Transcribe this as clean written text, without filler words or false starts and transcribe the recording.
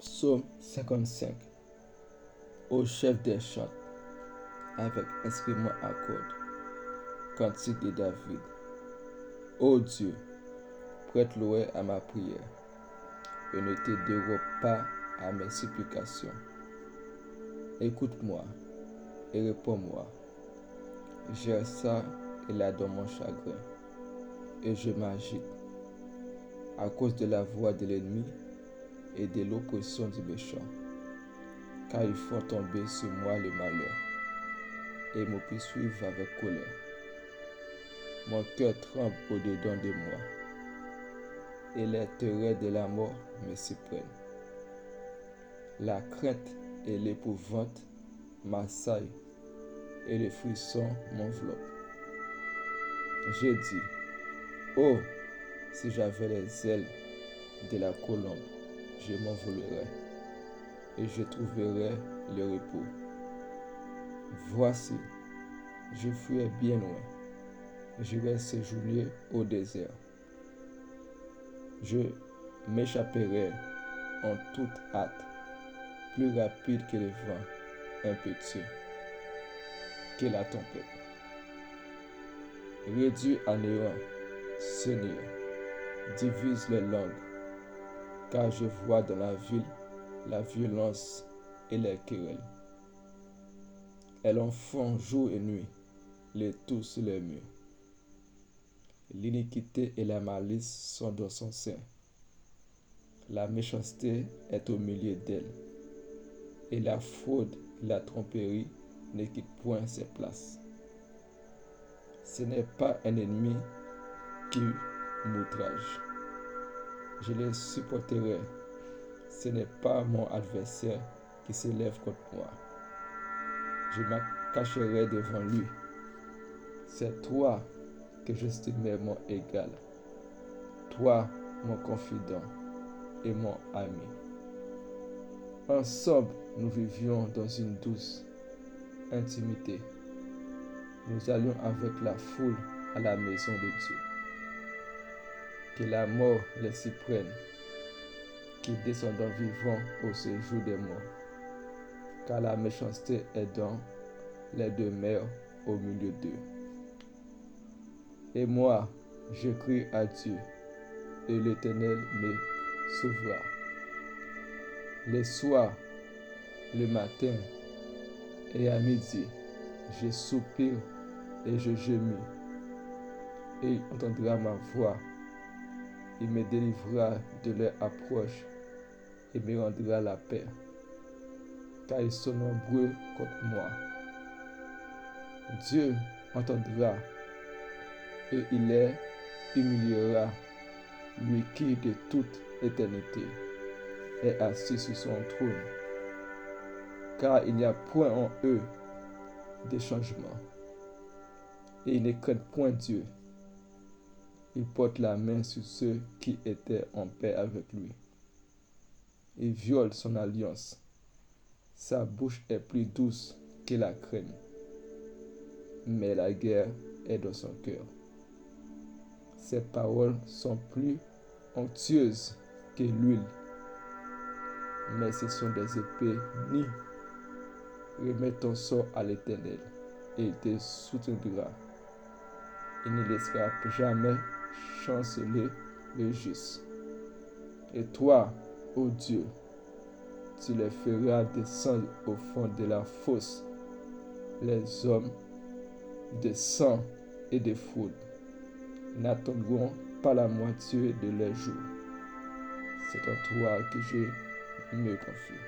Psaume 55. Au chef des chants, avec instrument à cordes. Cantique de David. Ô Dieu, prête l'oreille à ma prière et ne te dérobe pas à mes supplications. Écoute-moi et réponds-moi. J'ai ça et là dans mon chagrin, et je m'agite à cause de la voix de l'ennemi et de l'oppression du méchant, car ils font tomber sur moi le malheur et me poursuivent avec colère. Mon cœur tremble au-dedans de moi, et les terreurs de la mort me surprennent. La crainte et l'épouvante m'assaillent, et le frisson m'enveloppe. Je dis, oh, si j'avais les ailes de la colombe, je m'envolerais, et je trouverais le repos. Voici, je fuirais bien loin, j'irais séjourner au désert. Je m'échapperai en toute hâte, plus rapide que le vent impétueux, que la tempête. Réduit à néant, Seigneur, divise les langues, car je vois dans la ville la violence et les querelles. Elles en font jour et nuit, les tours sur les murs. L'iniquité et la malice sont dans son sein. La méchanceté est au milieu d'elle, et la fraude et la tromperie ne quittent point ses places. Ce n'est pas un ennemi qui m'outrage. Je le supporterai. Ce n'est pas mon adversaire qui se lève contre moi. Je me cacherai devant lui. C'est toi que j'estimais mon égal, toi mon confident et mon ami. Ensemble, nous vivions dans une douce intimité. Nous allions avec la foule à la maison de Dieu. Que la mort les surprenne, qu'ils descendent vivants au séjour des morts, car la méchanceté est dans les demeures au milieu d'eux. Et moi, je crie à Dieu, et l'Éternel me sauvera. Le soir, le matin et à midi, je soupire et je gémis, et il entendra ma voix. Il me délivrera de leur approche et me rendra la paix, car ils sont nombreux contre moi. Dieu entendra et il les humiliera, lui qui de toute éternité est assis sur son trône, car il n'y a point en eux de changement, et ils ne craignent point Dieu. Il porte la main sur ceux qui étaient en paix avec lui. Il viole son alliance. Sa bouche est plus douce que la crème, mais la guerre est dans son cœur. Ses paroles sont plus onctueuses que l'huile, mais ce sont des épées nies. Remets ton sort à l'Éternel, et il te soutiendra. Il ne laissera jamais chanceler le juste. Et toi, ô Dieu, tu les feras descendre au fond de la fosse, les hommes de sang et de fraude n'attendront pas la moitié de leurs jours. C'est en toi que je me confie.